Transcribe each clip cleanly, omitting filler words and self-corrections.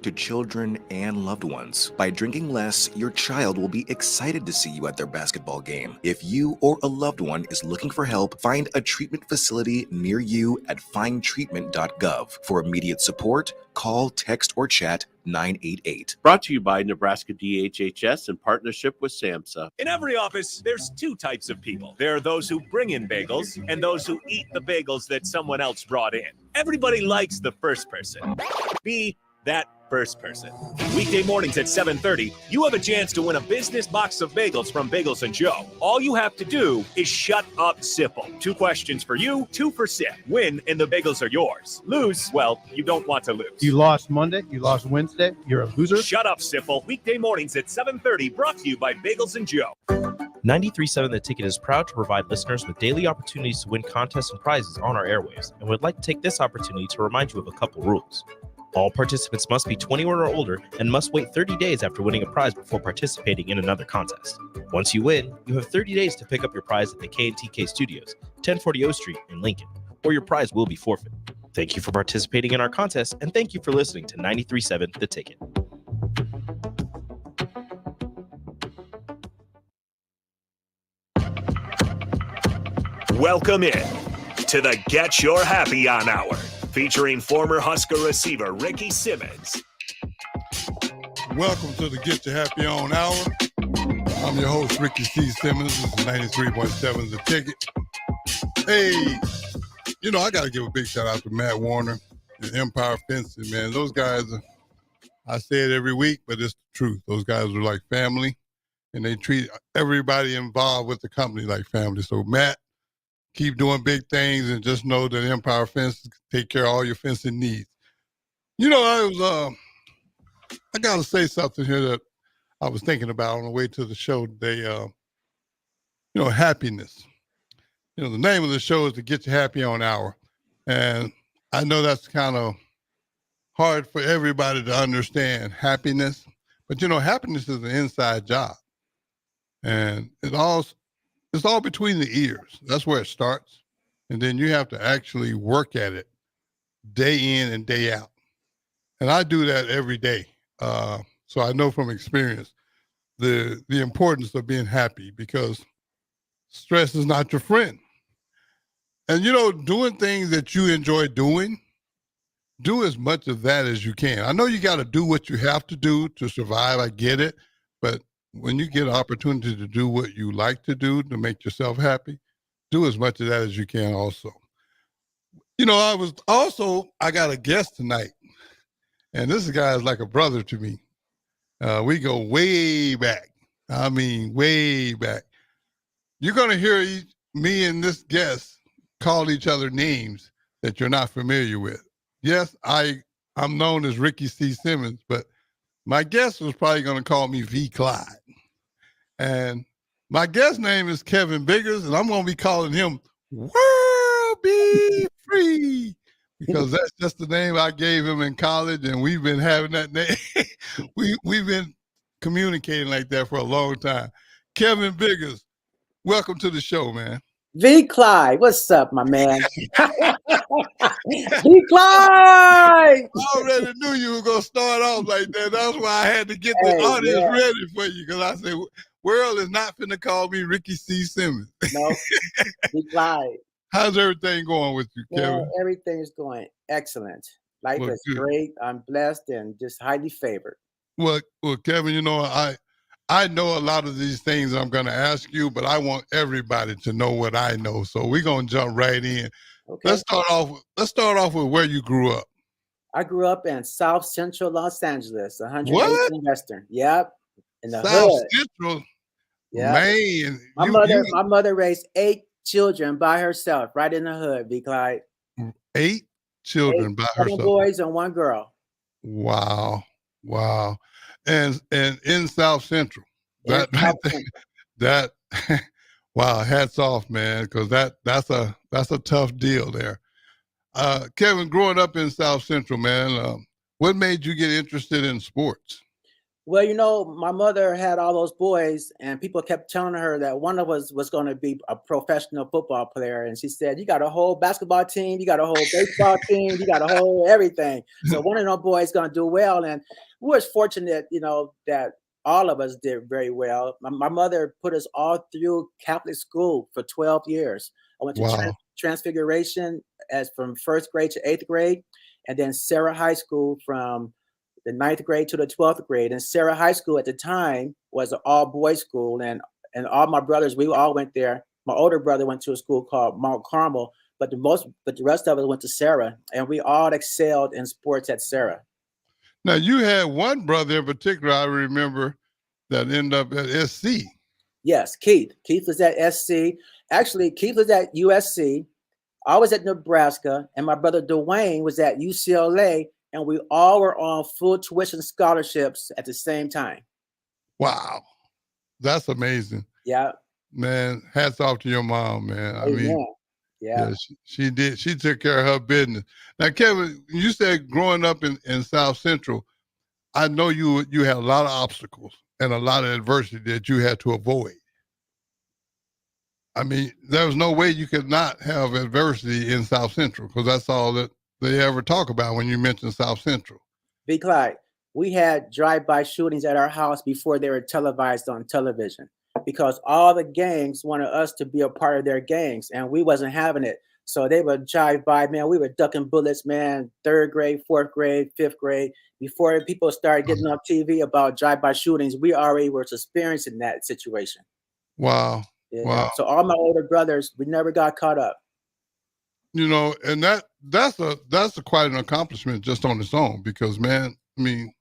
to children and loved ones. By drinking less, your child will be excited to see you at their basketball game. If you or a loved one is looking for help, find a treatment facility near you at findtreatment.gov. For immediate support, call, text, or chat 988. Brought to you by Nebraska DHHS in partnership with SAMHSA. In every office, there's two types of people. There are those who bring in bagels and those who eat the bagels that someone else brought in. Everybody likes the first person. Be that first person. Weekday mornings at 7:30, you have a chance to win a business box of bagels from Bagels and Joe. All you have to do is shut up, Sipple. 2 questions for you, 2 for Sip. Win, and the bagels are yours. Lose, well, you don't want to lose. You lost Monday, you lost Wednesday, you're a loser. Shut up, Sipple. Weekday mornings at 7:30, brought to you by Bagels and Joe. 93.7 The Ticket is proud to provide listeners with daily opportunities to win contests and prizes on our airwaves, and would like to take this opportunity to remind you of a couple rules. All participants must be 21 or older and must wait 30 days after winning a prize before participating in another contest. Once you win, you have 30 days to pick up your prize at the K&TK Studios, 1040 O Street in Lincoln, or your prize will be forfeit. Thank you for participating in our contest, and thank you for listening to 93.7 The Ticket. Welcome in to the Get Your Happy On Hour, featuring former Husker receiver Ricky Simmons. Welcome to the Get Your Happy On Hour. I'm your host, Ricky C. Simmons. This is 93.7 The Ticket. Hey, I got to give a big shout out to Matt Warner and Empire Fencing, man. Those guys, I say it every week, but it's the truth. Those guys are like family, and they treat everybody involved with the company like family. So, Matt, keep doing big things, and just know that Empire Fencing take care of all your fencing needs. I got to say something here that I was thinking about on the way to the show today. Happiness. The name of the show is the Get Your Happy On Hour. And I know that's kind of hard for everybody to understand, happiness. But, happiness is an inside job. And it's all between the ears. That's where it starts. And then you have to actually work at it day in and day out. And I do that every day. So I know from experience the importance of being happy, because stress is not your friend. And, doing things that you enjoy doing, do as much of that as you can. I know you got to do what you have to do to survive. I get it. But when you get an opportunity to do what you like to do to make yourself happy, do as much of that as you can also. I got a guest tonight, and this guy is like a brother to me. We go way back. I mean, way back. You're going to hear me and this guest call each other names that you're not familiar with. Yes, I'm known as Ricky C. Simmons, but my guest was probably going to call me V. Clyde. And my guest name is Kevin Biggers, and I'm going to be calling him World Be Free, because that's just the name I gave him in college, and we've been having that name. We've been communicating like that for a long time. Kevin Biggers, welcome to the show, man. V. Clyde, what's up, my man? V. Clyde! I already knew you were going to start off like that. That's why I had to get the audience ready for you, because I said, world is not finna call me Ricky C. Simmons. No, V. Clyde. How's everything going with you, Kevin? Yeah, everything is going excellent. Life is good. great. I'm blessed and just highly favored. Well, Kevin, I know a lot of these things I'm going to ask you, but I want everybody to know what I know. So we're going to jump right in. Okay. Let's start off with where you grew up. I grew up in South Central Los Angeles, 108th and Western. Yep. In the South hood. Central. Yeah. Man. My mother raised 8 children by herself, right in the hood, V. Clyde. 8 children by herself. 7 boys and 1 girl. Wow. And in South Central. That wow, hats off, man, because that's a tough deal there. Kevin, growing up in South Central, man, what made you get interested in sports? Well, my mother had all those boys, and people kept telling her that one of us was going to be a professional football player. And she said, "You got a whole basketball team, you got a whole baseball team, you got a whole everything. So one of those boys going to do well." And we was fortunate, that all of us did very well. My mother put us all through Catholic school for 12 years. I went to Wow. Transfiguration as from first grade to eighth grade, and then Sarah High School from the ninth grade to the 12th grade. And Sarah High School at the time was an all boys school. And all my brothers, we all went there. My older brother went to a school called Mount Carmel, but the rest of us went to Sarah, and we all excelled in sports at Sarah. Now, you had one brother in particular, I remember, that ended up at SC. Yes, Keith. Keith was at SC. Actually, Keith was at USC. I was at Nebraska, and my brother Dwayne was at UCLA, and we all were on full tuition scholarships at the same time. Wow. That's amazing. Yeah. Man, hats off to your mom, man. I mean, yeah, she did. She took care of her business. Now, Kevin, you said growing up in South Central, I know you had a lot of obstacles and a lot of adversity that you had to avoid. I mean, there was no way you could not have adversity in South Central, because that's all that they ever talk about when you mention South Central. B. Clyde, we had drive-by shootings at our house before they were televised on television, because all the gangs wanted us to be a part of their gangs, and we wasn't having it. So they would drive by, man. We were ducking bullets, man. Third grade, fourth grade, fifth grade. Before people started getting on TV about drive-by shootings, we already were experiencing that situation. Wow. Yeah. Wow. So all my older brothers, we never got caught up. And that's quite an accomplishment just on its own, because, man, I mean,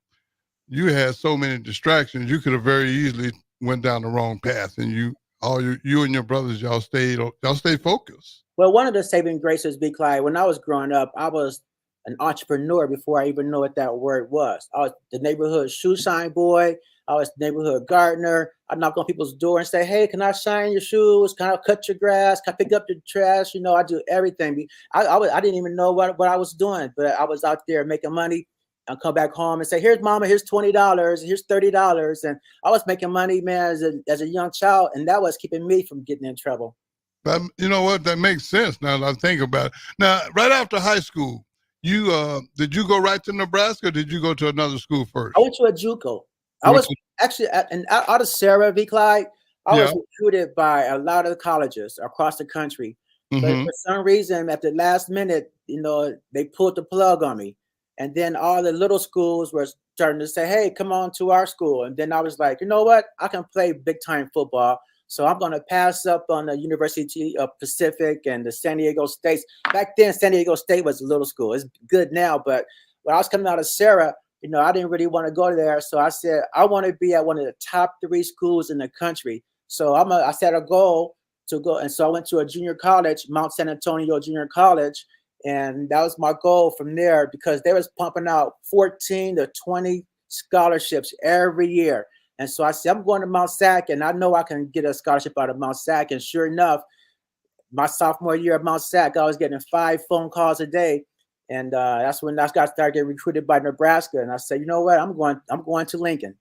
you had so many distractions. You could have very easily went down the wrong path, and you and your brothers, y'all stayed focused. Well, one of the saving graces, B. Clyde, when I was growing up, I was an entrepreneur before I even knew what that word was. I was the neighborhood shoe shine boy. I was the neighborhood gardener. I knock on people's door and say, "Hey, can I shine your shoes? Can I cut your grass? Can I pick up the trash?" I do everything. I didn't even know what I was doing, but I was out there making money. And come back home and say, "Here's mama, here's $20, here's $30." And I was making money, man, as a young child, and that was keeping me from getting in trouble. But you know what? That makes sense now that I think about it. Now, right after high school, did you go right to Nebraska, or did you go to another school first? I went to a JUCO. I was actually out of Sarah, V. Clyde. I was recruited by a lot of colleges across the country. But for some reason, at the last minute, they pulled the plug on me. And then all the little schools were starting to say, "Hey, come on to our school." And then I was like, you know what? I can play big time football. So I'm going to pass up on the University of Pacific and the San Diego State. Back then, San Diego State was a little school. It's good now. But when I was coming out of Sarah, I didn't really want to go there. So I said, I want to be at one of the top 3 schools in the country. So I set a goal to go. And so I went to a junior college, Mount San Antonio Junior College. And that was my goal from there, because they was pumping out 14 to 20 scholarships every year. And so I said, I'm going to Mount Sac, and I know I can get a scholarship out of Mount Sac. And sure enough, my sophomore year at Mount Sac, I was getting 5 phone calls a day. And that's when I started getting recruited by Nebraska. And I said, you know what? I'm going to Lincoln.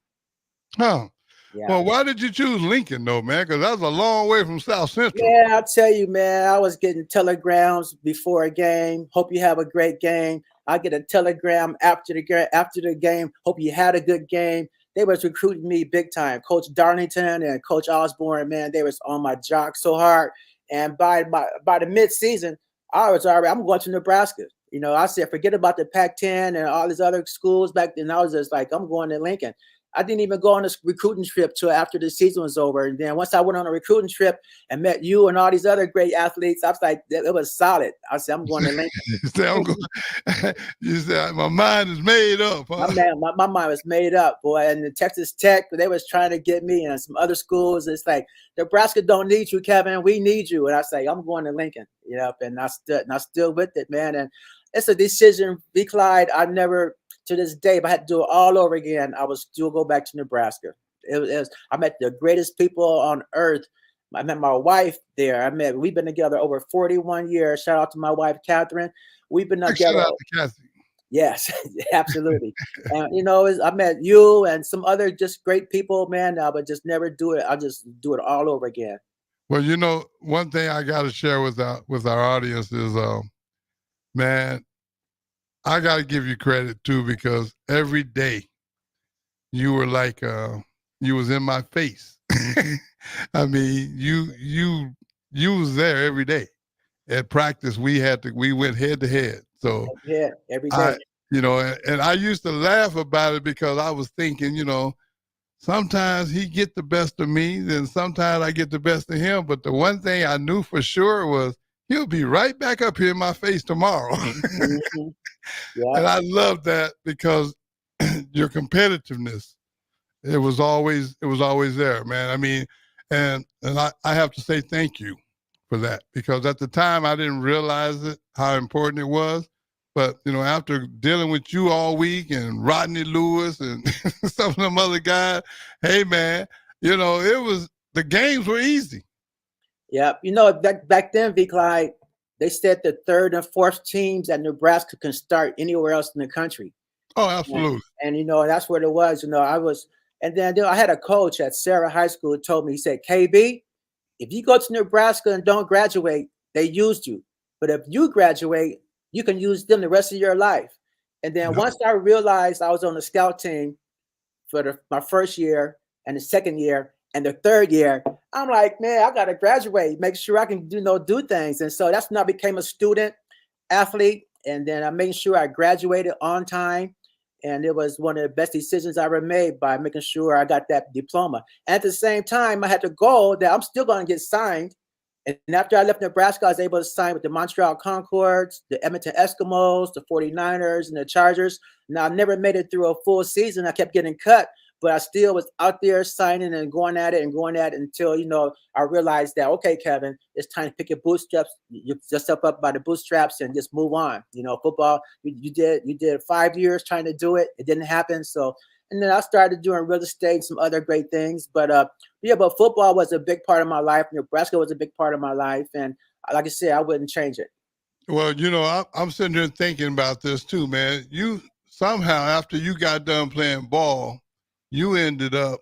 Huh. Yeah. Well, why did you choose Lincoln, though, man? Because that was a long way from South Central. Yeah, I'll tell you, man. I was getting telegrams before a game. Hope you have a great game. I get a telegram after the game. Hope you had a good game. They was recruiting me big time. Coach Darlington and Coach Osborne, man, they was on my jock so hard. And by the mid-season, I'm going to Nebraska. I said, forget about the Pac-10 and all these other schools back then. I was just like, I'm going to Lincoln. I didn't even go on this recruiting trip till after the season was over. And then once I went on a recruiting trip and met you and all these other great athletes, I was like, it was solid. I said, I'm going to Lincoln. You said, my mind is made up. Huh? My mind was made up, boy. And the Texas Tech, they was trying to get me, and some other schools. It's like, Nebraska don't need you, Kevin. We need you. And I say, I'm going to Lincoln. And I stood with it, man. And it's a decision, V. Clyde, I never, to this day, if I had to do it all over again, I would still go back to Nebraska. I met the greatest people on earth. I met my wife there. We've been together over 41 years. Shout out to my wife, Catherine. We've been together. Shout out to Kathy. Yes, absolutely. And I met you and some other just great people, man. I would just never do it. I'll just do it all over again. Well, one thing I got to share with our audience is, man, I got to give you credit too, because every day you were like, you was in my face. I mean, you was there every day. At practice, we went head to head. So Yeah, every day. And I used to laugh about it because I was thinking, sometimes he get the best of me, then sometimes I get the best of him. But the one thing I knew for sure was he'll be right back up here in my face tomorrow. Mm-hmm. Yeah. And I love that because your competitiveness, it was always there, man. I mean, and I have to say thank you for that, because at the time I didn't realize it, how important it was. But, after dealing with you all week and Rodney Lewis and some of them other guys, hey, man, the games were easy. Yeah. Back then, V. Clyde, they said the third and fourth teams at Nebraska can start anywhere else in the country. Oh, absolutely. And that's what it was. And then I had a coach at Sarah High School who told me, he said, KB, if you go to Nebraska and don't graduate, they used you. But if you graduate, you can use them the rest of your life. And then once I realized I was on the scout team for my first year and the second year and the third year, I'm like, man, I got to graduate, make sure I can do things. And so that's when I became a student athlete. And then I made sure I graduated on time. And it was one of the best decisions I ever made by making sure I got that diploma. And at the same time, I had the goal that I'm still going to get signed. And after I left Nebraska, I was able to sign with the Montreal Concords, the Edmonton Eskimos, the 49ers, and the Chargers. Now, I never made it through a full season. I kept getting cut, but I still was out there signing and going at it until, I realized that, okay, Kevin, it's time to pick your bootstraps, yourself up by the bootstraps and just move on. Football, you did 5 years trying to do it. It didn't happen. So, and then I started doing real estate and some other great things. But football was a big part of my life. Nebraska was a big part of my life. And like I said, I wouldn't change it. Well, I'm sitting here thinking about this too, man. You somehow, after you got done playing ball, you ended up,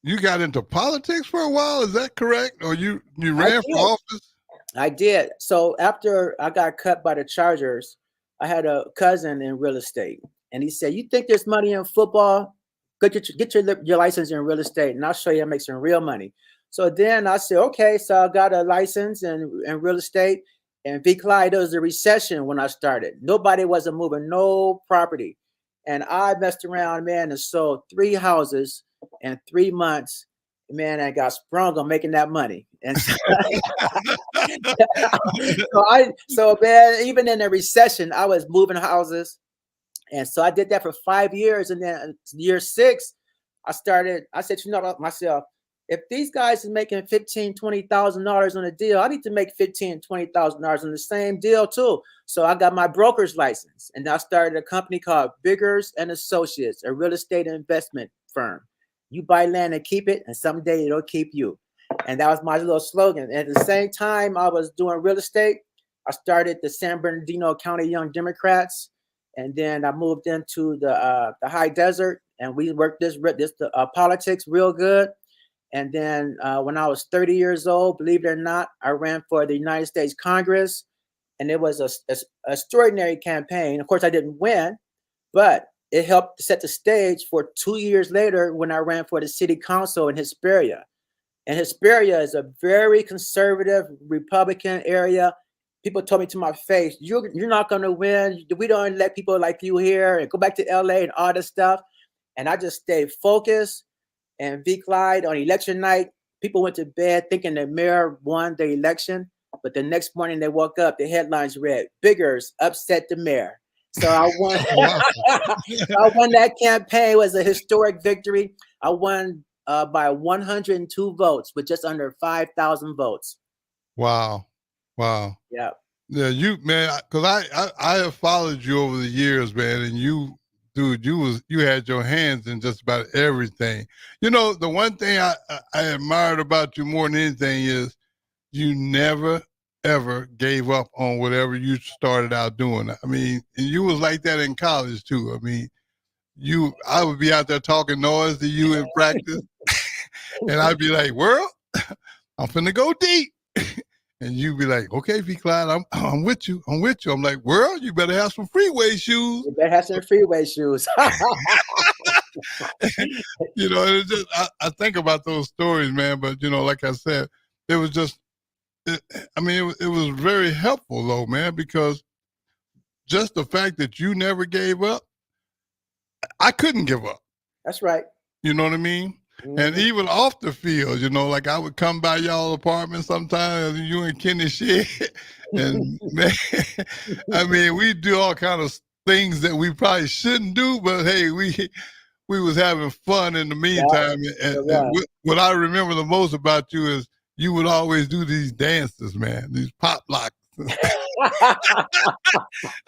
you got into politics for a while. Is that correct? Or you ran for office? I did. So after I got cut by the Chargers, I had a cousin in real estate. And he said, you think there's money in football? Get your license in real estate, and I'll show you how to make some real money. So then I said, okay. So I got a license in real estate. And V. Clyde, there was a recession when I started. Nobody wasn't moving no property. And I messed around, man, and sold 3 houses in 3 months. Man, I got sprung on making that money. And so man, even in a recession, I was moving houses. And so I did that for 5 years. And then year 6, I said, myself, if these guys are making $15,000, $20,000 on a deal, I need to make $15,000, $20,000 on the same deal too. So I got my broker's license, and I started a company called Biggers and Associates, a real estate investment firm. You buy land and keep it, and someday it'll keep you. And that was my little slogan. And at the same time I was doing real estate, I started the San Bernardino County Young Democrats. And then I moved into the high desert, and we worked this politics real good. And then when I was 30 years old, believe it or not, I ran for the United States Congress, and it was an extraordinary campaign. Of course, I didn't win, but it helped set the stage for 2 years later when I ran for the city council in Hesperia. And Hesperia is a very conservative Republican area. People told me to my face, you're not going to win. We don't let people like you here, and go back to LA and all this stuff. And I just stayed focused. And V. Clyde, on election night, people went to bed thinking the mayor won the election. But the next morning they woke up, the headlines read, Biggers upset the mayor. So I won. I won that campaign. It was a historic victory. I won by 102 votes with just under 5,000 votes. Wow. Yeah. Yeah, man, because I have followed you over the years, man, and you had your hands in just about everything. The one thing I admired about you more than anything is you never ever gave up on whatever you started out doing. I mean, and you was like that in college too. I mean, I would be out there talking noise to you in practice, and I'd be like, "World, I'm finna go deep," and you'd be like, "Okay, V. Clyde, I'm with you. I'm with you." I'm like, "World, you better have some freeway shoes." You better have some freeway shoes. You know, it's just I think about those stories, man. But you know, like I said, it was just. It was very helpful though, man, because just the fact that you never gave up, I couldn't give up. That's right. You know what I mean? Mm-hmm. And even off the field, you know, like I would come by y'all apartment sometimes, you and Kenny shit, and man, I mean, we do all kind of things that we probably shouldn't do, but hey, we was having fun in the meantime. Yeah. And what I remember the most about you is you would always do these dances, man, these pop locks.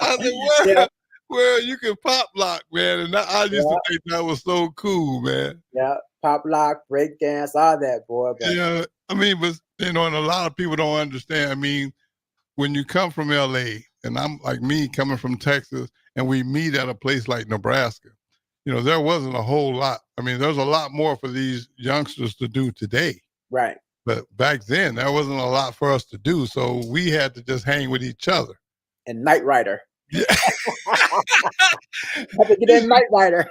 I said, where you can pop lock, man. And I used to think that was so cool, man. Yeah, pop lock, break dance, all that, boy. But... Yeah, I mean, but, you know, and a lot of people don't understand. I mean, when you come from L.A., and I'm like me coming from Texas, and we meet at a place like Nebraska, you know, there wasn't a whole lot. I mean, there's a lot more for these youngsters to do today. Right. But back then, there wasn't a lot for us to do, so we had to just hang with each other. And Knight Rider. Yeah. Have to get in Knight Rider.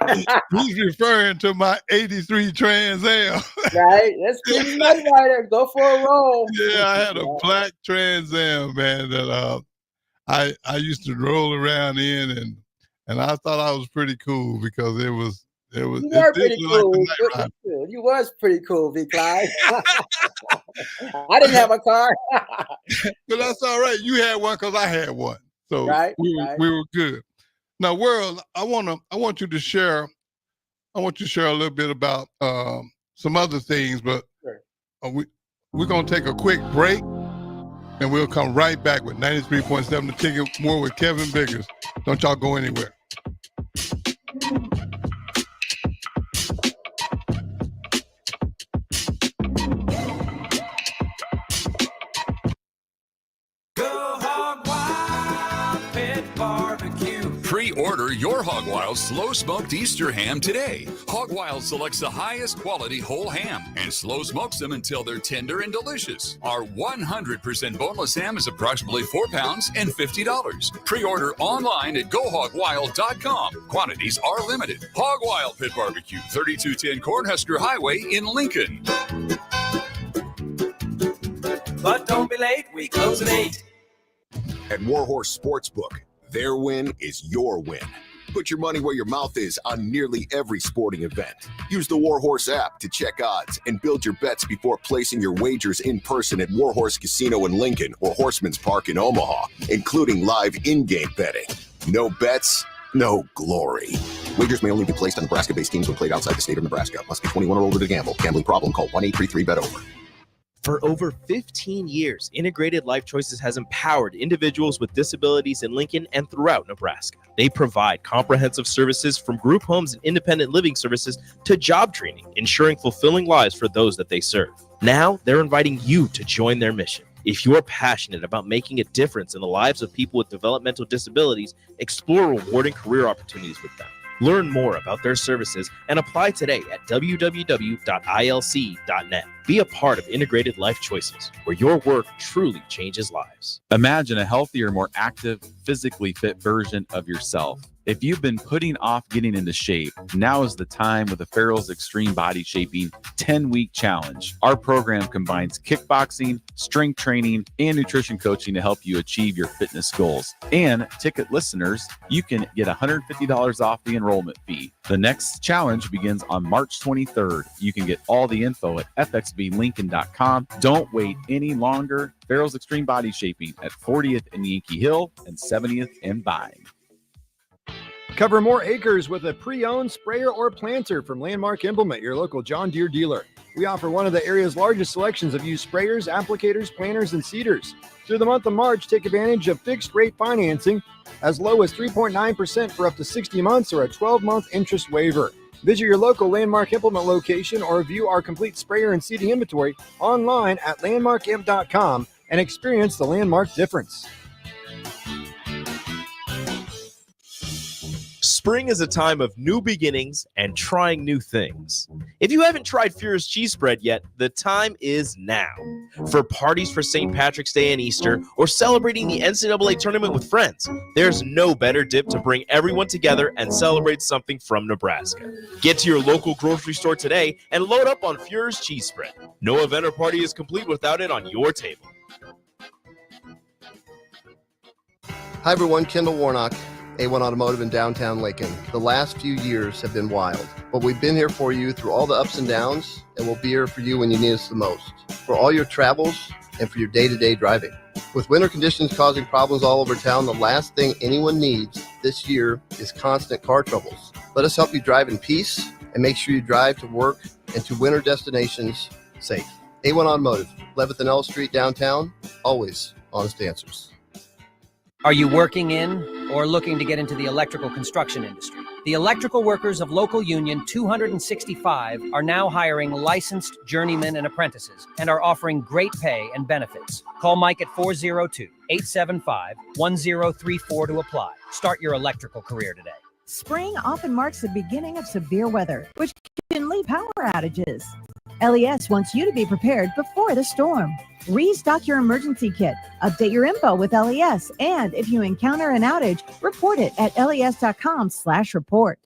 He's referring to my 83 Trans Am. Right? Let's get in Knight Rider. Go for a roll. Yeah, I had a black Trans Am, man, that I used to roll around in, and I thought I was pretty cool because it was. You were pretty cool. You was pretty cool, V. Clyde. I didn't have a car. But that's all right. You had one because I had one, so we were good. Now, World, I want you to share. I want you to share a little bit about some other things, but we're gonna take a quick break, and we'll come right back with 93.7 The Ticket, more with Kevin Biggers. Don't y'all go anywhere. Pre-order your Hog Wild slow smoked Easter ham today. Hog Wild selects the highest quality whole ham and slow smokes them until they're tender and delicious. Our 100% boneless ham is approximately 4 pounds and $50. Pre-order online at GoHogWild.com. Quantities are limited. Hog Wild Pit Barbecue, 3210 Cornhusker Highway in Lincoln. But don't be late, we close at 8. At Warhorse Sportsbook, their win is your win. Put your money where your mouth is on nearly every sporting event. Use the Warhorse app to check odds and build your bets before placing your wagers in person at Warhorse Casino in Lincoln or Horseman's Park in Omaha, including live in-game betting. No bets, no glory. Wagers may only be placed on Nebraska-based teams when played outside the state of Nebraska. Must be 21 or older to gamble. Gambling problem? Call 1-833-BET-OVER. For over 15 years, Integrated Life Choices has empowered individuals with disabilities in Lincoln and throughout Nebraska. They provide comprehensive services from group homes and independent living services to job training, ensuring fulfilling lives for those that they serve. Now, they're inviting you to join their mission. If you're passionate about making a difference in the lives of people with developmental disabilities, explore rewarding career opportunities with them. Learn more about their services and apply today at www.ilc.net. Be a part of Integrated Life Choices, where your work truly changes lives. Imagine a healthier, more active, physically fit version of yourself. If you've been putting off getting into shape, now is the time with the Farrell's Extreme Body Shaping 10-Week Challenge. Our program combines kickboxing, strength training, and nutrition coaching to help you achieve your fitness goals. And ticket listeners, you can get $150 off the enrollment fee. The next challenge begins on March 23rd. You can get all the info at fxblincoln.com. Don't wait any longer. Farrell's Extreme Body Shaping at 40th and Yankee Hill and 70th and Vine. Cover more acres with a pre-owned sprayer or planter from Landmark Implement, your local John Deere dealer. We offer one of the area's largest selections of used sprayers, applicators, planters, and seeders. Through the month of March, take advantage of fixed-rate financing as low as 3.9% for up to 60 months or a 12-month interest waiver. Visit your local Landmark Implement location or view our complete sprayer and seeding inventory online at landmarkimp.com and experience the Landmark difference. Spring is a time of new beginnings and trying new things. If you haven't tried Furious Cheese Spread yet, the time is now. For parties for St. Patrick's Day and Easter, or celebrating the NCAA tournament with friends, there's no better dip to bring everyone together and celebrate something from Nebraska. Get to your local grocery store today and load up on Furious Cheese Spread. No event or party is complete without it on your table. Hi everyone, Kendall Warnock, A1 Automotive in downtown Lincoln. The last few years have been wild, but we've been here for you through all the ups and downs, and we'll be here for you when you need us the most, for all your travels and for your day-to-day driving. With winter conditions causing problems all over town, the last thing anyone needs this year is constant car troubles. Let us help you drive in peace and make sure you drive to work and to winter destinations safe. A1 Automotive, 11th and L Street downtown, always honest answers. Are you working in or looking to get into the electrical construction industry? The electrical workers of Local Union 265 are now hiring licensed journeymen and apprentices and are offering great pay and benefits. Call Mike at 402-875-1034 to apply. Start your electrical career today. Spring often marks the beginning of severe weather, which can lead power outages. LES wants you to be prepared before the storm. Restock your emergency kit, update your info with LES, and if you encounter an outage, report it at les.com/report.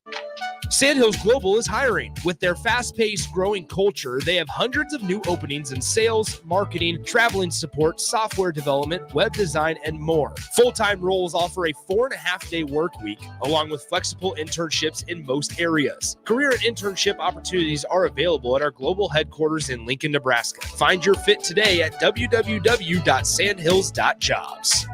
Sandhills Global is hiring. With their fast-paced, growing culture, they have hundreds of new openings in sales, marketing, traveling support, software development, web design, and more. Full-time roles offer a 4.5-day work week, along with flexible internships in most areas. Career and internship opportunities are available at our global headquarters in Lincoln, Nebraska. Find your fit today at www.sandhills.jobs.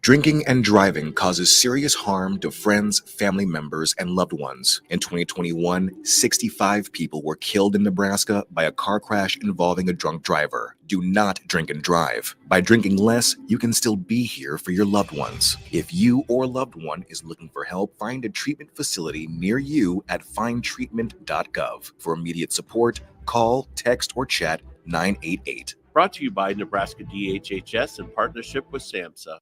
Drinking and driving causes serious harm to friends, family members, and loved ones. In 2021, 65 people were killed in Nebraska by a car crash involving a drunk driver. Do not drink and drive. By drinking less, you can still be here for your loved ones. If you or a loved one is looking for help, find a treatment facility near you at findtreatment.gov. For immediate support, call, text, or chat 988. Brought to you by Nebraska DHHS in partnership with SAMHSA.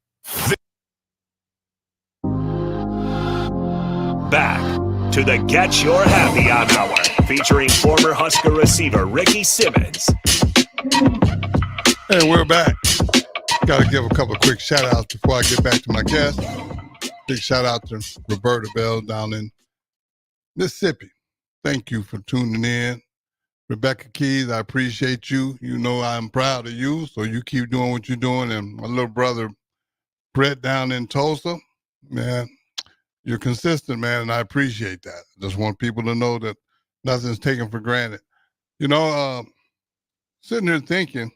Back to the Get Your Happy On Hour, featuring former Husker receiver Ricky Simmons. Hey, we're back. Got to give a couple of quick shout-outs before I get back to my guest. Big shout-out to Roberta Bell down in Mississippi. Thank you for tuning in. Rebecca Keys, I appreciate you. You know I'm proud of you, so you keep doing what you're doing. And my little brother, Brett, down in Tulsa, man, you're consistent, man, and I appreciate that. I just want people to know that nothing's taken for granted. You know, sitting here thinking,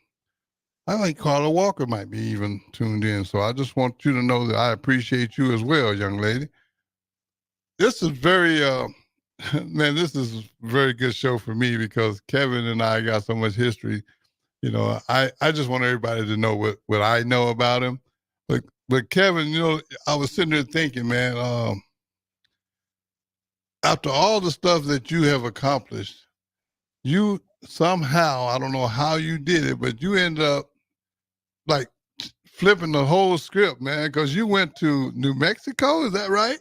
I think Carla Walker might be even tuned in, so I just want you to know that I appreciate you as well, young lady. This is very, man, this is a very good show for me because Kevin and I got so much history. You know, I just want everybody to know what I know about him. But Kevin, you know, I was sitting there thinking, man, after all the stuff that you have accomplished, you somehow, I don't know how you did it, but you ended up like flipping the whole script, man, because you went to New Mexico. Is that right?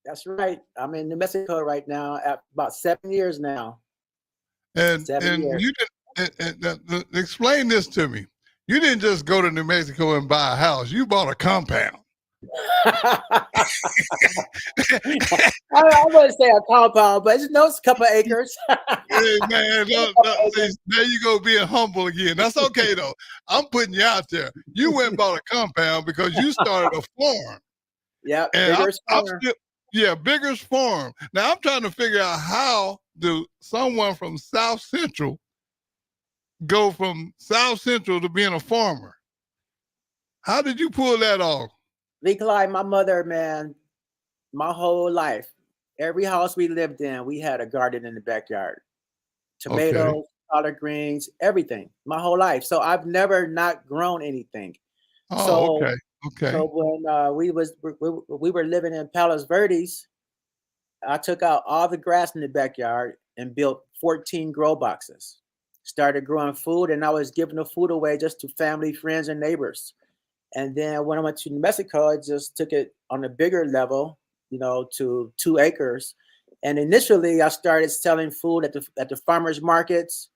That's right. I'm in New Mexico right now at about 7 years now. And 7 years. You didn't explain this to me. You didn't just go to New Mexico and buy a house. You bought a compound. I wouldn't say a compound, but it's a couple of acres. Hey, man, there you go being humble again. That's okay, though. I'm putting you out there. You went and bought a compound because you started a farm. Yeah, Biggers Farm. Now, I'm trying to figure out how do someone from South Central go from South Central to being a farmer? How did you pull that off? Lee Clyde, my mother, man, my whole life, every house we lived in, we had a garden in the backyard. Tomatoes, collard greens, everything, my whole life. So I've never not grown anything. Okay. So when we were living in Palos Verdes, I took out all the grass in the backyard and built 14 grow boxes. Started growing food, and I was giving the food away just to family, friends, and neighbors. And then when I went to New Mexico, I just took it on a bigger level, to 2 acres. And initially, I started selling food at the farmers markets,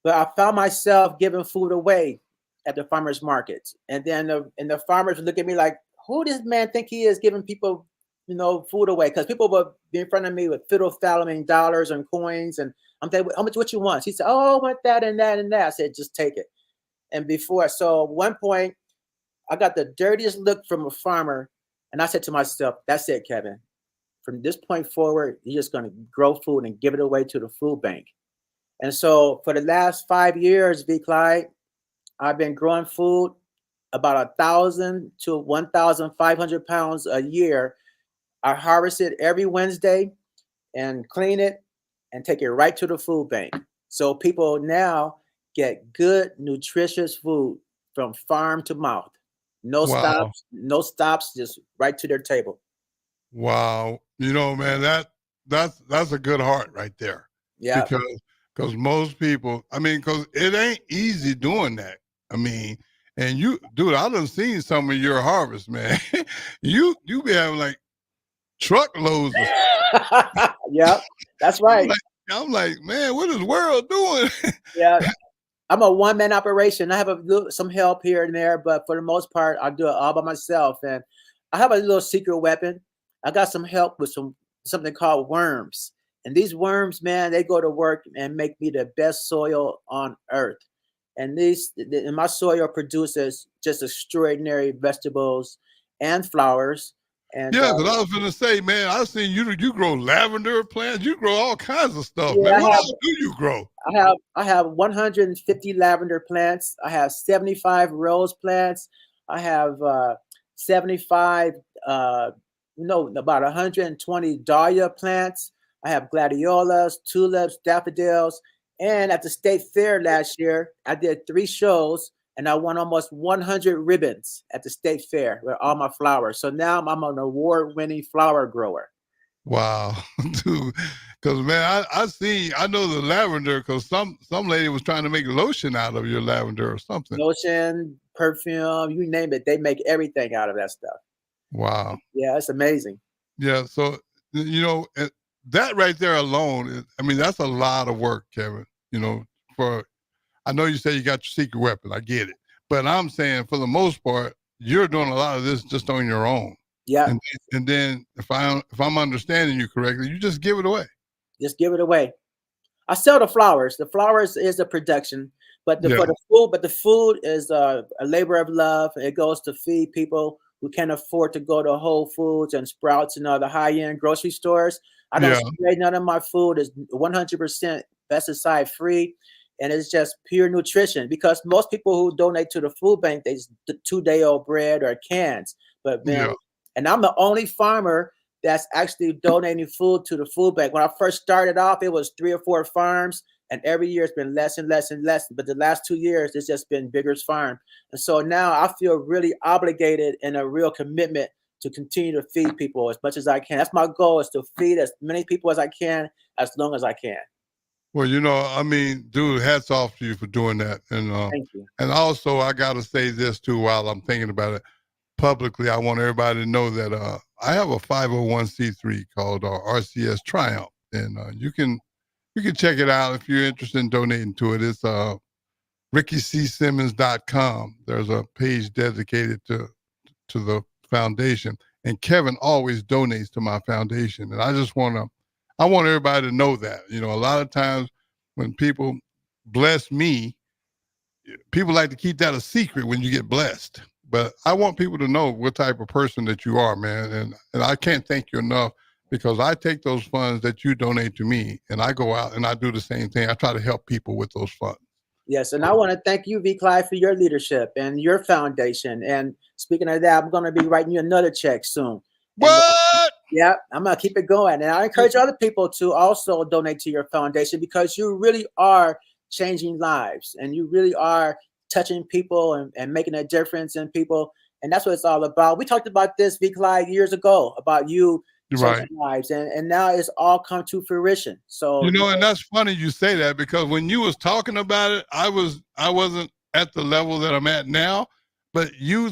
but I found myself giving food away at the farmers markets. And then the farmers would look at me like, "Who does this man think he is giving people, food away?" Because people would be in front of me with fiddle-faddling dollars and coins, and I'm thinking, "How much? What you want?" He said, "Oh, I want that and that and that." I said, "Just take it." And so at one point, I got the dirtiest look from a farmer, and I said to myself, "That's it, Kevin. From this point forward, you're just going to grow food and give it away to the food bank." And so for the last 5 years, V. Clyde, I've been growing food about 1,000 to 1,500 pounds a year. I harvest it every Wednesday and clean it and take it right to the food bank. So people now get good, nutritious food from farm to mouth. No stops, just right to their table. Wow. Man, that's a good heart right there. Yeah. Because most people, because it ain't easy doing that. And you, dude, I done seen some of your harvest, man. you be having like truckloads of Yeah, that's right. I'm like, man, what is the world doing? Yeah. I'm a one-man operation. I have some help here and there, but for the most part, I do it all by myself. And I have a little secret weapon. I got some help with something called worms. And these worms, man, they go to work and make me the best soil on earth. And my soil produces just extraordinary vegetables and flowers. And yeah, because I was going to say, man, I've seen you grow lavender plants. You grow all kinds of stuff, man. What else do you grow? I have 150 lavender plants. I have 75 rose plants. I have 75, about 120 dahlia plants. I have gladiolas, tulips, daffodils. And at the state fair last year, I did 3 shows and I won almost 100 ribbons at the state fair with all my flowers. So now I'm an award-winning flower grower. Wow, dude. Because, man, I know the lavender because some lady was trying to make lotion out of your lavender or something. Lotion, perfume, you name it. They make everything out of that stuff. Wow. Yeah, it's amazing. Yeah, so, that right there alone, that's a lot of work, Kevin. I know you say you got your secret weapon. I get it. But I'm saying for the most part, you're doing a lot of this just on your own. Yeah. And then if I'm understanding you correctly, you just give it away. Just give it away. I sell the flowers. The flowers is a production, but the food is a labor of love. It goes to feed people who can't afford to go to Whole Foods and Sprouts and other high-end grocery stores. I don't spray none of my food. Is 100% pesticide free, and it's just pure nutrition. Because most people who donate to the food bank, they just 2-day-old bread or cans. But man, and I'm the only farmer that's actually donating food to the food bank. When I first started off, it was 3 or 4 farms, and every year it's been less and less and less. But the last 2 years, it's just been bigger farm. And so now I feel really obligated and a real commitment to continue to feed people as much as I can. That's my goal, is to feed as many people as I can, as long as I can. Well, dude, hats off to you for doing that. And thank you. And also, I got to say this too while I'm thinking about it. Publicly, I want everybody to know that I have a 501c3 called RCS Triumph, and you can check it out if you're interested in donating to it. It's RickyCSimmons.com. There's a page dedicated to the foundation, and Kevin always donates to my foundation, and I want everybody to know that. A lot of times when people bless me, people like to keep that a secret when you get blessed. But I want people to know what type of person that you are, man. And I can't thank you enough, because I take those funds that you donate to me and I go out and I do the same thing. I try to help people with those funds. Yes, and I want to thank you, V. Clyde, for your leadership and your foundation. And speaking of that, I'm going to be writing you another check soon. What? Yeah, I'm going to keep it going. And I encourage other people to also donate to your foundation, because you really are changing lives and you really are touching people and making a difference in people. And that's what it's all about. We talked about this, V. Clyde, years ago, about you Right. lives, and now it's all come to fruition. So and that's funny you say that, because when you was talking about it, I wasn't at the level that I'm at now, but you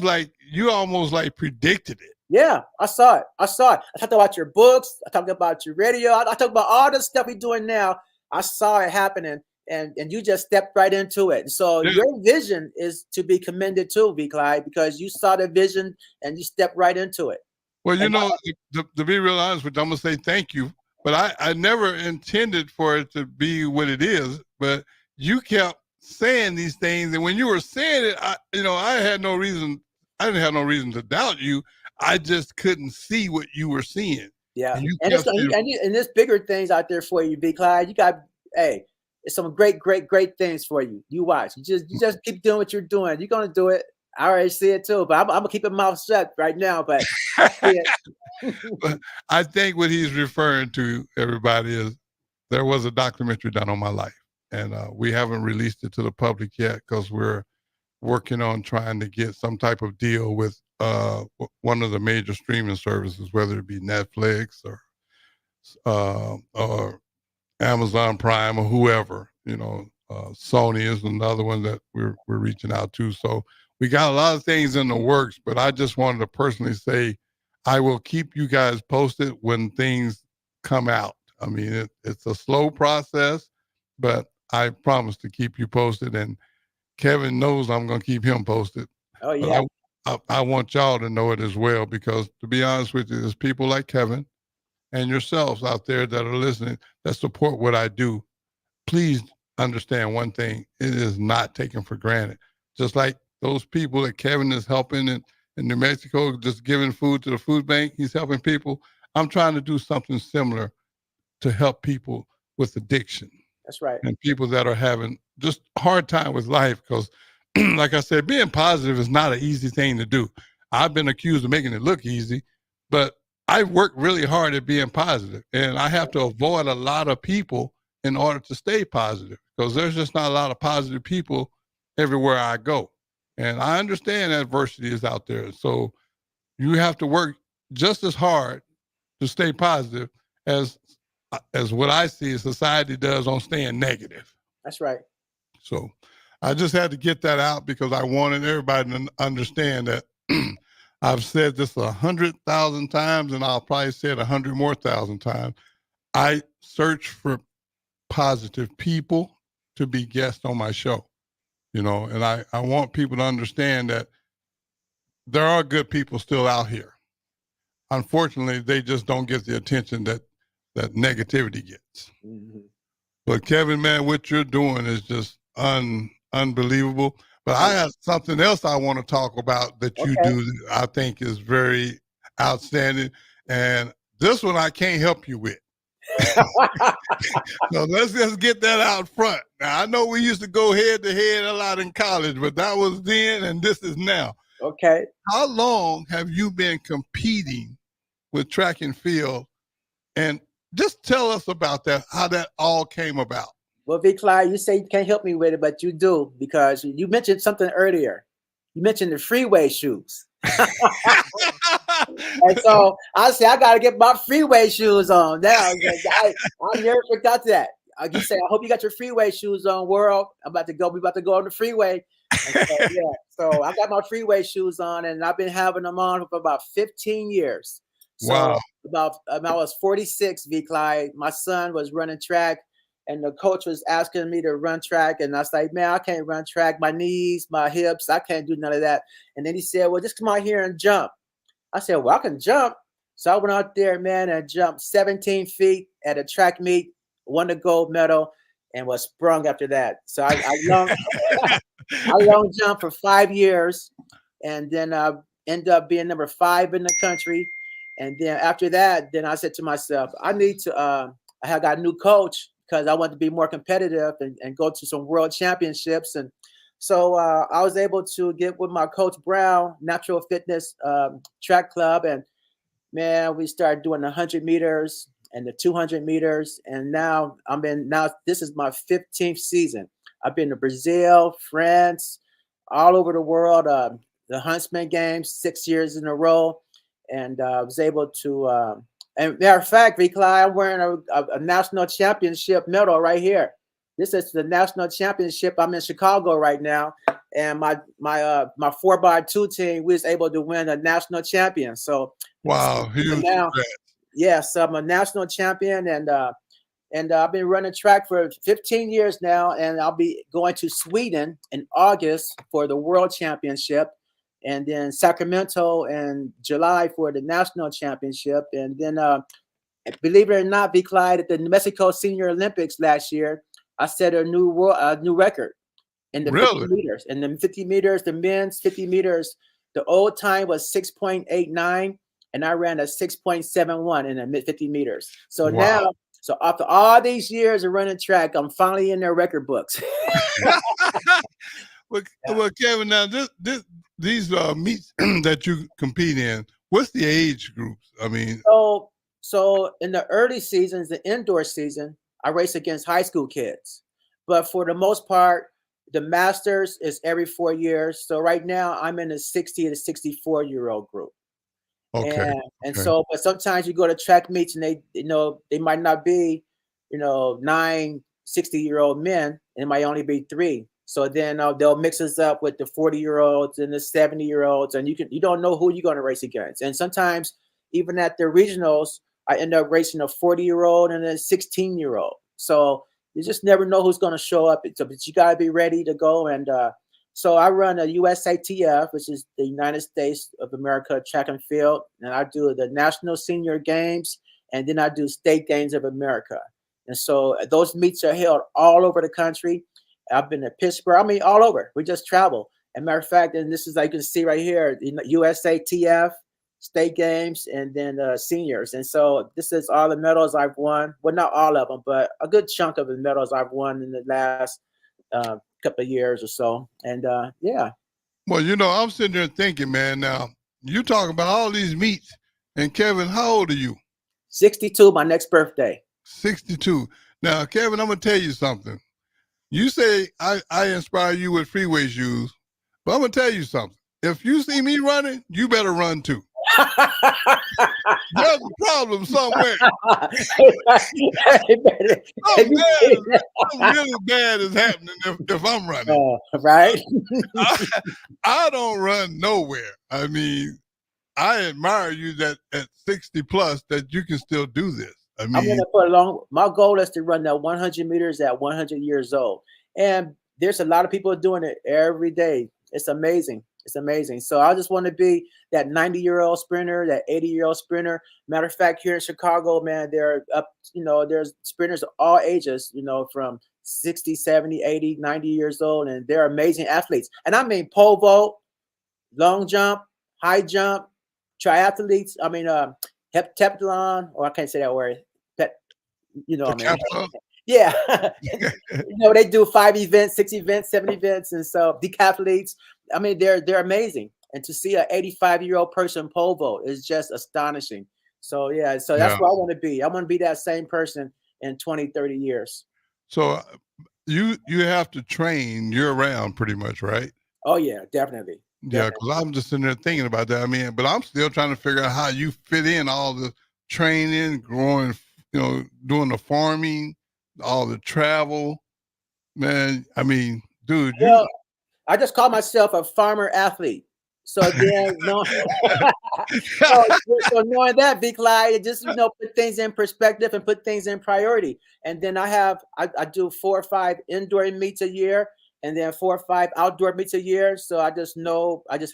almost like predicted it. Yeah, I saw it. I talked about your books. I talked about your radio. I talked about all the stuff we're doing now. I saw it happening, and you just stepped right into it. So your vision is to be commended too, V. Clyde, because you saw the vision and you stepped right into it. Well, to be real honest with you, I'm gonna say thank you, but I never intended for it to be what it is. But you kept saying these things, and when you were saying it, I didn't have no reason to doubt you. I just couldn't see what you were seeing. Yeah, and there's bigger things out there for you, V. Clyde. You got, it's some great things for you. You watch. You just keep doing what you're doing. You're gonna do it. I already see it too, but I'm gonna keep my mouth shut right now. But but I think what he's referring to, everybody, is there was a documentary done on my life, and we haven't released it to the public yet because we're working on trying to get some type of deal with one of the major streaming services, whether it be Netflix or Amazon Prime or whoever. Sony is another one that we're reaching out to. So we got a lot of things in the works, but I just wanted to personally say I will keep you guys posted when things come out. I mean, it's a slow process, but I promise to keep you posted. And Kevin knows I'm going to keep him posted. Oh, yeah. I want y'all to know it as well, because to be honest with you, there's people like Kevin and yourselves out there that are listening that support what I do. Please understand one thing: it is not taken for granted. Just like those people that Kevin is helping in New Mexico, just giving food to the food bank, he's helping people. I'm trying to do something similar to help people with addiction. That's right. And people that are having just a hard time with life, because like I said, being positive is not an easy thing to do. I've been accused of making it look easy, but I work really hard at being positive, and I have to avoid a lot of people in order to stay positive, because there's just not a lot of positive people everywhere I go. And I understand adversity is out there. So you have to work just as hard to stay positive as what I see society does on staying negative. That's right. So I just had to get that out, because I wanted everybody to understand that I've said this 100,000 times, and I'll probably say it 100 more thousand times. I search for positive people to be guests on my show, and I want people to understand that there are good people still out here. Unfortunately, they just don't get the attention that negativity gets. Mm-hmm. But Kevin, man, what you're doing is just unbelievable. But I have something else I want to talk about that you do that I think is very outstanding. And this one I can't help you with. So let's just get that out front. Now, I know we used to go head to head a lot in college, but that was then and this is now. Okay. How long have you been competing with track and field? And just tell us about that, how that all came about. Well, V. Clyde, you say you can't help me with it, but you do, because you mentioned something earlier. You mentioned the freeway shoes. And so I said, I got to get my freeway shoes on now. I never forgot that. You say, I hope you got your freeway shoes on, world. We about to go on the freeway. So I got my freeway shoes on, and I've been having them on for about 15 years. So wow. I was 46, V. Clyde. My son was running track, and the coach was asking me to run track. And I was like, man, I can't run track. My knees, my hips, I can't do none of that. And then he said, well, just come out here and jump. I said, well, I can jump. So I went out there, man, and jumped 17 feet at a track meet, won the gold medal, and was sprung after that. So I long jumped for 5 years, and then ended up being number 5 in the country. And then after that, then I said to myself, I need to, I have got a new coach, because I want to be more competitive and go to some world championships. And so I was able to get with my coach Brown, Natural Fitness Track Club. And man, we started doing the 100 meters and the 200 meters. And now this is my 15th season. I've been to Brazil, France, all over the world, the Huntsman Games 6 years in a row. And I was able to And matter of fact, V. Clyde, I'm wearing a national championship medal right here. This is the national championship. I'm in Chicago right now, and my 4x2 team, we was able to win a national champion. So wow, huge! Now, yes, I'm a national champion, and I've been running track for 15 years now, and I'll be going to Sweden in August for the World Championship, and then Sacramento in July for the National Championship, and then believe it or not, V. Clyde, at the Mexico Senior Olympics last year, I set a new record in the 50 meters. In the 50 meters, the men's 50 meters, the old time was 6.89, and I ran a 6.71 in the mid 50 meters. So now, so after all these years of running track, I'm finally in their record books. Well, Kevin, now these meets that you compete in, what's the age groups? I mean, so in the early seasons, the indoor season, I race against high school kids, but for the most part, the Masters is every 4 years. So right now, I'm in the 60 to 64-year-old group. Okay. And so, but sometimes you go to track meets and they might not be, 9 60-year-old men, and it might only be 3. So then they'll mix us up with the 40-year-olds and the 70-year-olds, and you don't know who you're going to race against. And sometimes even at the regionals, I end up racing a 40-year-old and a 16-year-old. So you just never know who's going to show up. But you got to be ready to go. And so I run a USATF, which is the United States of America Track and Field, and I do the National Senior Games, and then I do State Games of America. And so those meets are held all over the country. I've been to Pittsburgh. I mean, all over. We just travel. As a matter of fact, and this is like you can see right here, USATF, State Games, and then seniors. And so this is all the medals I've won. Well, not all of them, but a good chunk of the medals I've won in the last couple of years or so. And yeah. Well, I'm sitting there thinking, man, now you talk about all these meets. And Kevin, how old are you? 62, my next birthday. 62. Now, Kevin, I'm going to tell you something. You say I inspire you with freeway shoes, but I'm going to tell you something. If you see me running, you better run too. There's a problem somewhere. Something really bad is happening if I'm running. Right? I don't run nowhere. I mean, I admire you that at 60 plus that you can still do this. I mean, I'm going to put my goal is to run that 100 meters at 100 years old. And there's a lot of people doing it every day. It's amazing. It's amazing. So I just want to be that 90-year-old sprinter, that 80-year-old sprinter. Matter of fact, here in Chicago, man, there's sprinters of all ages, from 60, 70, 80, 90 years old, and they're amazing athletes. And I mean pole vault, long jump, high jump, triathletes. I mean, heptathlon, or I can't say that word. Yeah. They do 5 events, 6 events, 7 events. And so decathletes, I mean, they're amazing. And to see an 85-year-old person pole vault is just astonishing. So, yeah, so that's what I want to be. I want to be that same person in 20, 30 years. So you have to train year-round pretty much, right? Oh, yeah, definitely. Yeah, because I'm just sitting there thinking about that. I mean, but I'm still trying to figure out how you fit in all the training, growing, doing the farming, all the travel. Man, I mean, dude. I just call myself a farmer athlete. So then, so knowing that, V. Clyde, it just put things in perspective and put things in priority. And then I do 4 or 5 indoor meets a year, and then 4 or 5 outdoor meets a year. So I just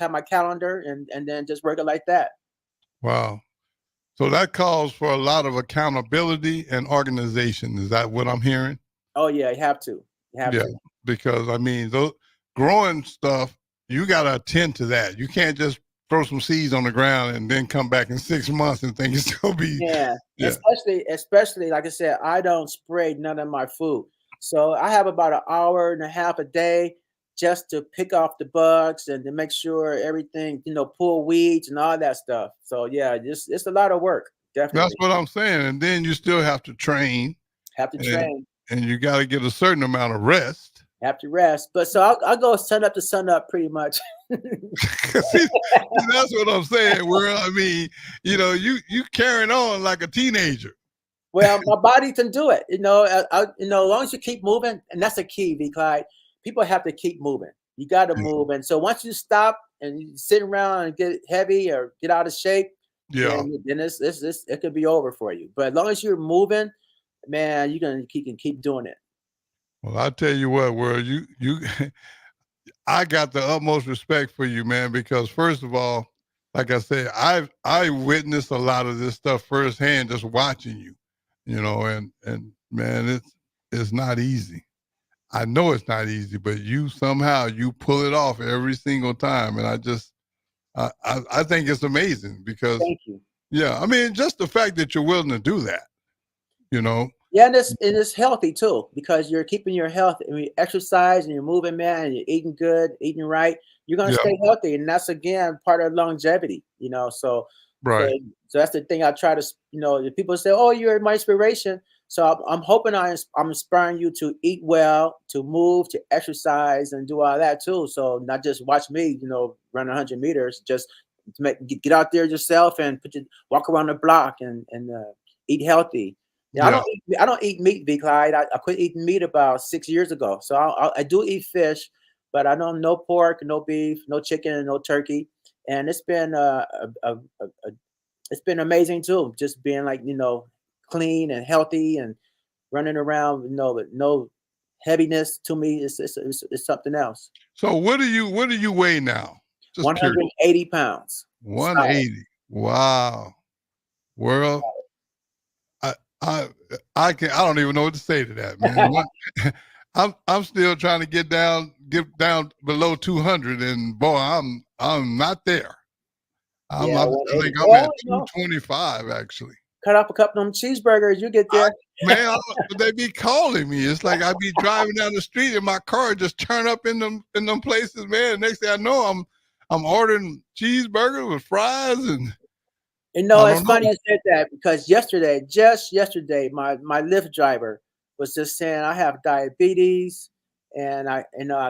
have my calendar and then just work it like that. Wow. So that calls for a lot of accountability and organization. Is that what I'm hearing? Oh yeah, you have to. Because I mean, those growing stuff, you got to attend to that. You can't just throw some seeds on the ground and then come back in 6 months and think it's gonna be. Yeah. Especially like I said, I don't spray none of my food. So I have about an hour and a half a day just to pick off the bugs and to make sure everything, pull weeds and all that stuff. So yeah, it's a lot of work. Definitely. That's what I'm saying. And then you still have to train. And you got to get a certain amount of rest. Have to rest. But so I'll go sun up to sun up pretty much. See, that's what I'm saying. Where I mean, you carrying on like a teenager. Well, my body can do it. As long as you keep moving, and that's a key, V. Clyde. People have to keep moving. You got to move, and so once you stop and you sit around and get heavy or get out of shape, then it could be over for you. But as long as you're moving, man, you can keep doing it. Well, I tell you what, World, you I got the utmost respect for you, man, because first of all, like I said, I witnessed a lot of this stuff firsthand just watching you, and man, it's not easy. I know it's not easy, but you somehow you pull it off every single time, and I think it's amazing because thank you. Yeah, I mean, just the fact that you're willing to do that, Yeah, and it's healthy too because you're keeping your health and you exercise and you're moving, man, and you're eating good, eating right. You're gonna stay healthy, and that's again part of longevity. So right. So that's the thing I try to. People say, "Oh, you're my inspiration." So I'm hoping I'm inspiring you to eat well, to move, to exercise, and do all that too. So not just watch me, run 100 meters, just to get out there yourself and walk around the block and eat healthy. Yeah, I don't eat meat, V. Clyde. I quit eating meat about 6 years ago. So I do eat fish, but I don't no pork, no beef, no chicken, no turkey. And it's been it's been amazing too, just being clean and healthy and running around, with no heaviness. To me, it's something else. So what do you weigh now? Just 180 pounds. 180. Wow. World. I don't even know what to say to that, man. I'm still trying to get down below 200, and boy, I'm not there. I think I'm at 225 actually. Cut off a couple of them cheeseburgers, you get there. Man, they be calling me. It's like I be driving down the street and my car just turn up in them places, man. The next thing I know, I'm ordering cheeseburgers with fries and. It's funny you said that because just yesterday, my Lyft driver was just saying I have diabetes and I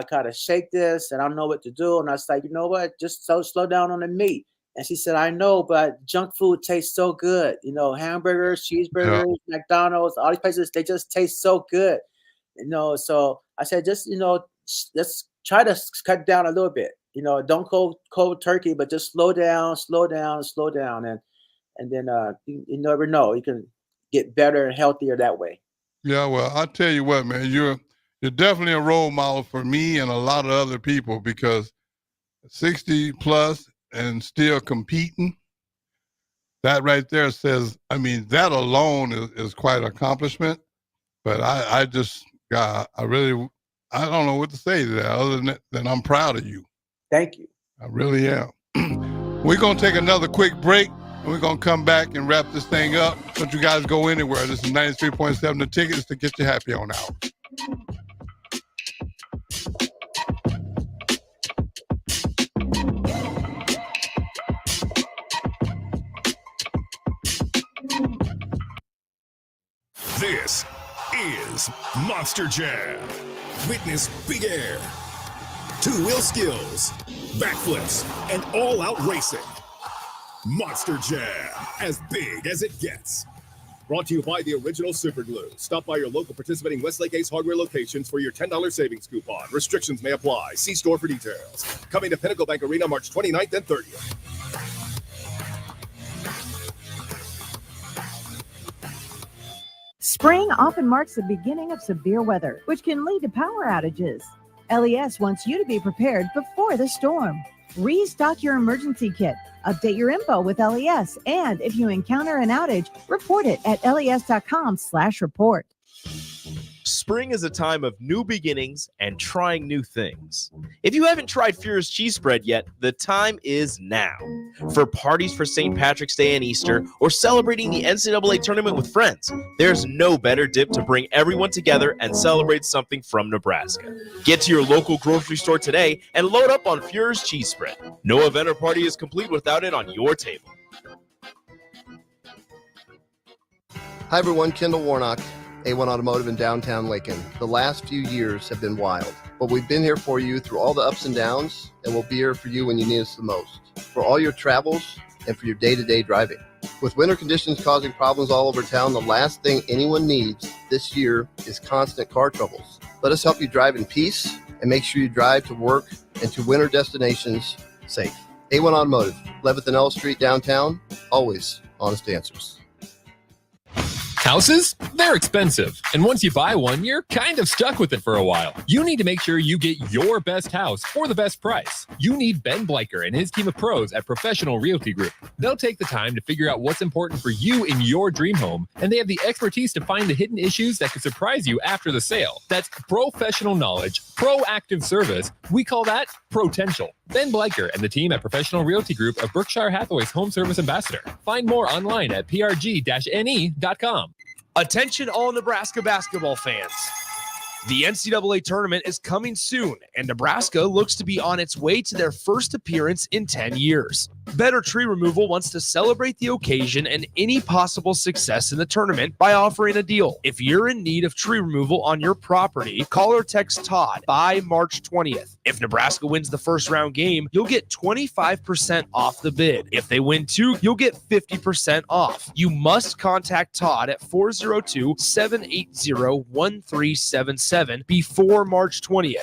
gotta shake this and I don't know what to do. And I was like, you know what? Just slow down on the meat. And she said, I know, but junk food tastes so good. Hamburgers, cheeseburgers, McDonald's, all these places, they just taste so good. So I said, just, let's try to cut down a little bit. Don't go cold turkey, but just slow down. And then you never know. You can get better and healthier that way. Yeah, well, I'll tell you what, man, you're definitely a role model for me and a lot of other people because 60 plus and still competing, that right there says, I mean, that alone is quite an accomplishment. But I don't know what to say to that other than I'm proud of you. Thank you. I really am. We're going to take another quick break. And we're going to come back and wrap this thing up. Don't you guys go anywhere. This is 93.7 The Ticket. Is to get you happy on hour. This is Monster Jam. Witness big air, two-wheel skills, backflips, and all-out racing. Monster Jam, as big as it gets. Brought to you by the original Super Glue. Stop by your local participating Westlake Ace Hardware locations for your $10 savings coupon. Restrictions may apply. See store for details. Coming to Pinnacle Bank Arena March 29th and 30th. Spring often marks the beginning of severe weather, which can lead to power outages. LES wants you to be prepared before the storm. Restock your emergency kit, update your info with LES, and if you encounter an outage, report it at les.com/report. Spring is a time of new beginnings and trying new things. If you haven't tried Furious Cheese Spread yet, the time is now. For parties for St. Patrick's Day and Easter, or celebrating the NCAA tournament with friends, there's no better dip to bring everyone together and celebrate something from Nebraska. Get to your local grocery store today and load up on Furious Cheese Spread. No event or party is complete without it on your table. Hi everyone, Kendall Warnock, A1 Automotive in downtown Lincoln. The last few years have been wild, but we've been here for you through all the ups and downs, and we'll be here for you when you need us the most, for all your travels and for your day-to-day driving. With winter conditions causing problems all over town, the last thing anyone needs this year is constant car troubles. Let us help you drive in peace and make sure you drive to work and to winter destinations safe. A1 Automotive, 11th and L Street downtown, always honest answers. Houses? They're expensive. And once you buy one, you're kind of stuck with it for a while. You need to make sure you get your best house for the best price. You need Ben Bleicher and his team of pros at Professional Realty Group. They'll take the time to figure out what's important for you in your dream home, and they have the expertise to find the hidden issues that could surprise you after the sale. That's professional knowledge, proactive service. We call that potential. Ben Bleicher and the team at Professional Realty Group of Berkshire Hathaway's Home Service Ambassador. Find more online at prg-ne.com. Attention all Nebraska basketball fans. The NCAA tournament is coming soon, and Nebraska looks to be on its way to their first appearance in 10 years. Better Tree Removal wants to celebrate the occasion and any possible success in the tournament by offering a deal. If you're in need of tree removal on your property, call or text Todd by March 20th. If Nebraska wins the first round game, you'll get 25% off the bid. If they win two, you'll get 50% off. You must contact Todd at 402-780-1377 before March 20th.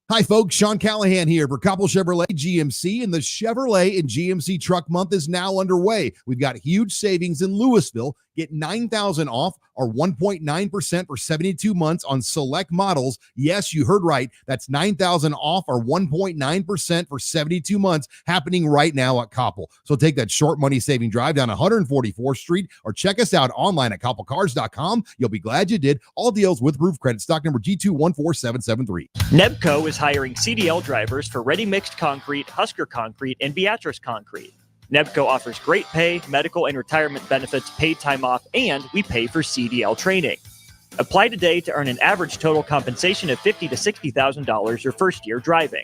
Hi, folks. Sean Callahan here for Koppel Chevrolet GMC, and the Chevrolet and GMC Truck Month is now underway. We've got huge savings in Louisville. Get $9,000 off or 1.9% for 72 months on select models. Yes, you heard right. That's $9,000 off or 1.9% for 72 months happening right now at Koppel. So take that short money saving drive down 144th Street or check us out online at koppelcars.com. You'll be glad you did. All deals with roof credit. Stock number G214773. Nebco is hiring CDL drivers for ready mixed concrete, Husker concrete, and Beatrice concrete. Nebco offers great pay, medical and retirement benefits, paid time off, and we pay for CDL training. Apply today to earn an average total compensation of $50,000 to $60,000 your first year driving.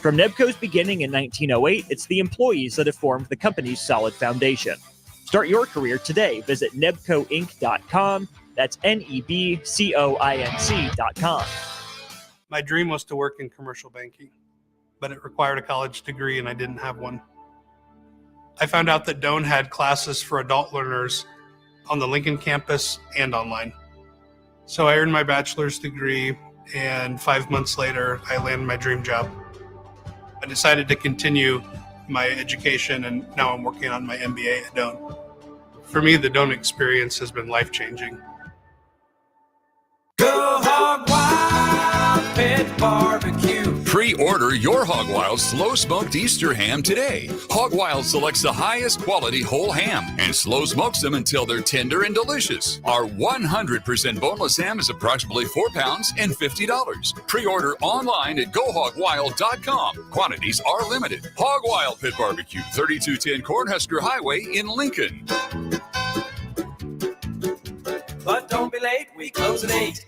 From Nebco's beginning in 1908, it's the employees that have formed the company's solid foundation. Start your career today. Visit nebcoinc.com. That's NEBCOINC.com. My dream was to work in commercial banking, but it required a college degree and I didn't have one. I found out that Doane had classes for adult learners on the Lincoln campus and online. So I earned my bachelor's degree, and 5 months later, I landed my dream job. I decided to continue my education, and now I'm working on my MBA at Doane. For me, the Doane experience has been life-changing. Go Hog Wild Pit Barbecue. Pre-order your Hog Wild slow smoked Easter ham today. Hog Wild selects the highest quality whole ham and slow smokes them until they're tender and delicious. Our 100% boneless ham is approximately 4 pounds and $50. Pre-order online at gohogwild.com. Quantities are limited. Hog Wild Pit Barbecue, 3210 Cornhusker Highway in Lincoln. But don't be late, we close at 8.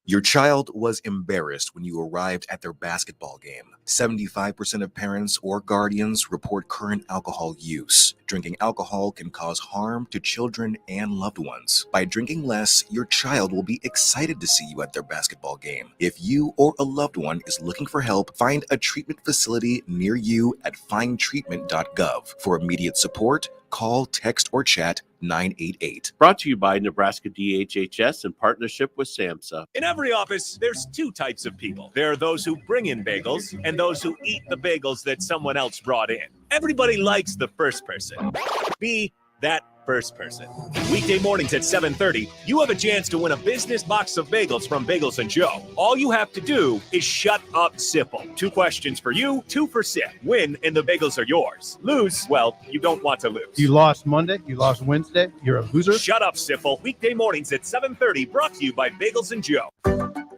Your child was embarrassed when you arrived at their basketball game. 75% of parents or guardians report current alcohol use. Drinking alcohol can cause harm to children and loved ones. By drinking less, your child will be excited to see you at their basketball game. If you or a loved one is looking for help, find a treatment facility near you at findtreatment.gov. For immediate support, call, text, or chat 988. Brought to you by Nebraska DHHS in partnership with SAMHSA. In every office, there's two types of people. There are those who bring in bagels and those who eat the bagels that someone else brought in. Everybody likes the first person. Be that first person. Weekday mornings at 7:30, you have a chance to win a business box of bagels from Bagels & Joe. All you have to do is shut up, Sipple. 2 questions for you, 2 for Sip. Win, and the bagels are yours. Lose, well, you don't want to lose. You lost Monday, you lost Wednesday, you're a loser. Shut up, Sipple. Weekday mornings at 7:30, brought to you by Bagels & Joe.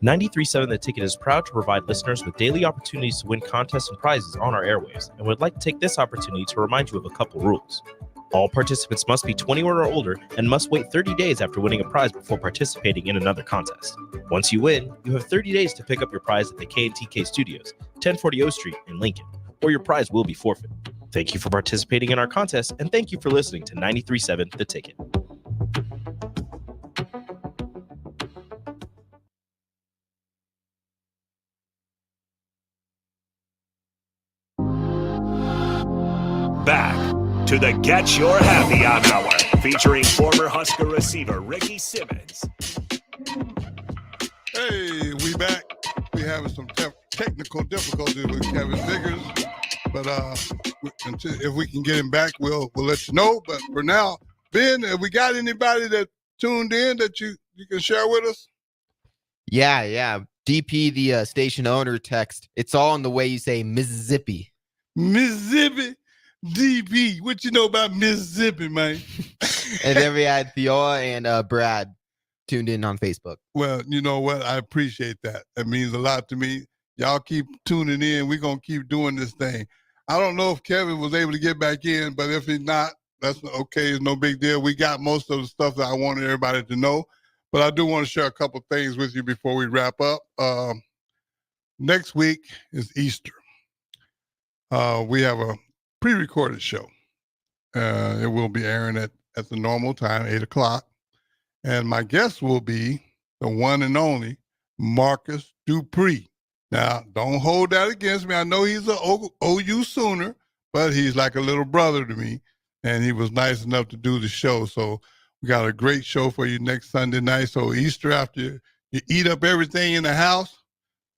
93.7 The Ticket is proud to provide listeners with daily opportunities to win contests and prizes on our airwaves, and would like to take this opportunity to remind you of a couple rules. All participants must be 21 or older and must wait 30 days after winning a prize before participating in another contest. Once you win, you have 30 days to pick up your prize at the K&TK Studios, 1040 O Street in Lincoln, or your prize will be forfeit. Thank you for participating in our contest, and thank you for listening to 93.7 The Ticket. to the Get Your Happy On Hour, featuring former Husker receiver Ricky Simmons. Hey, we back. We having some technical difficulties with Kevin Biggers, but if we can get him back, we'll let you know. But for now, Ben, have we got anybody that tuned in that you can share with us? Yeah. DP, the station owner, text. It's all in the way you say Mississippi. Mississippi. DP, what you know about Mississippi, man? And then we had Theoa and Brad tuned in on Facebook. Well, you know what? I appreciate that. That means a lot to me. Y'all keep tuning in. We're going to keep doing this thing. I don't know if Kevin was able to get back in, but if he's not, that's okay. It's no big deal. We got most of the stuff that I wanted everybody to know. But I do want to share a couple things with you before we wrap up. Next week is Easter. We have a pre-recorded show. It will be airing at the normal time, 8 o'clock. And my guest will be the one and only Marcus Dupree. Now, don't hold that against me. I know he's an OU Sooner, but he's like a little brother to me. And he was nice enough to do the show. So we got a great show for you next Sunday night. So Easter, after you eat up everything in the house,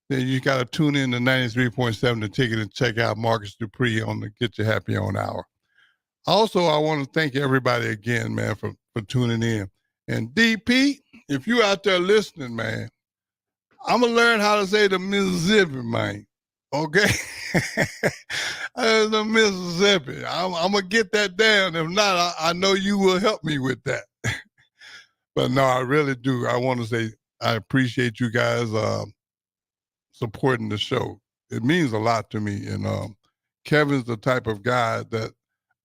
then you got to tune in to 93.7 The Ticket and check out Marcus Dupree on the Get You Happy On Hour. Also, I want to thank everybody again, man, for tuning in. And DP, if you out there listening, man, I'm going to learn how to say the Mississippi, man. Okay? The Mississippi. I'm going to get that down. If not, I know you will help me with that. But no, I really do. I want to say I appreciate you guys supporting the show. It means a lot to me. And Kevin's the type of guy that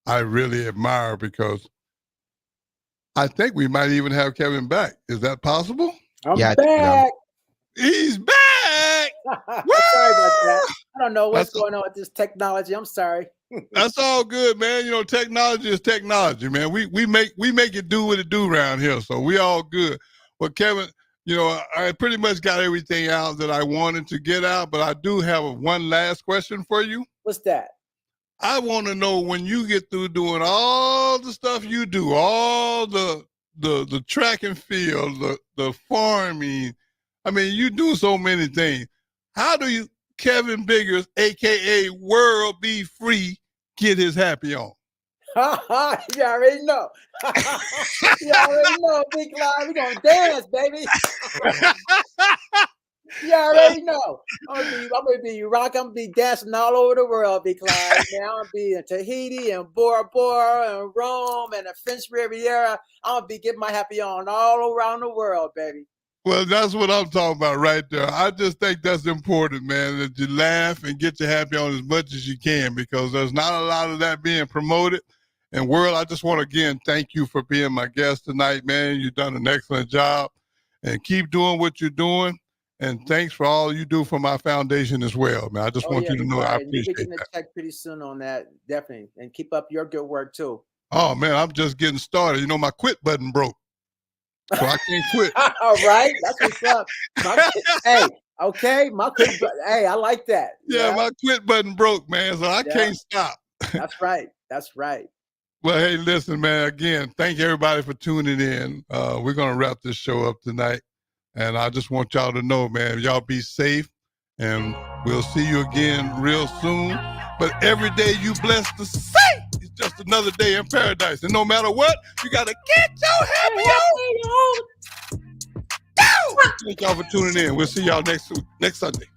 I really admire because I think we might even have Kevin back. Is that possible? I'm back. He's back. Sorry about that. I don't know what's going on with this technology. I'm sorry. That's all good, man. You know, technology is technology, man. We make it do what it do around here, so we all good. Well, Kevin, you know, I pretty much got everything out that I wanted to get out, but I do have one last question for you. What's that? I want to know when you get through doing all the stuff you do, all the track and field, the farming. I mean, you do so many things. How do you, Kevin Biggers, a.k.a. World Be Free, get his happy on? You already know. You already know, Big Live. We're going to dance, baby. You already know. I'm gonna be rock. I'm gonna be dancing all over the world, Big Clyde. Man, I'm gonna be in Tahiti and Bora Bora and Rome and the French Riviera. I'm gonna be getting my happy on all around the world, baby. Well, that's what I'm talking about right there. I just think that's important, man, that you laugh and get your happy on as much as you can because there's not a lot of that being promoted. And World, I just want to again thank you for being my guest tonight, man. You've done an excellent job and keep doing what you're doing. And thanks for all you do for my foundation as well, man. I just want you to know I appreciate that. You're getting a check pretty soon on that, definitely. And keep up your good work, too. Oh, man, I'm just getting started. You know, my quit button broke, so I can't quit. All right, that's what's up. Hey, okay, hey, I like that. Yeah, my quit button broke, man, so I can't stop. That's right. That's right. Well, hey, listen, man, again, thank everybody for tuning in. We're going to wrap this show up tonight. And I just want y'all to know, man, y'all be safe, and we'll see you again real soon. But every day you bless the saint is just another day in paradise. And no matter what, you got to get your happy on. Thank y'all for tuning in. We'll see y'all next Sunday.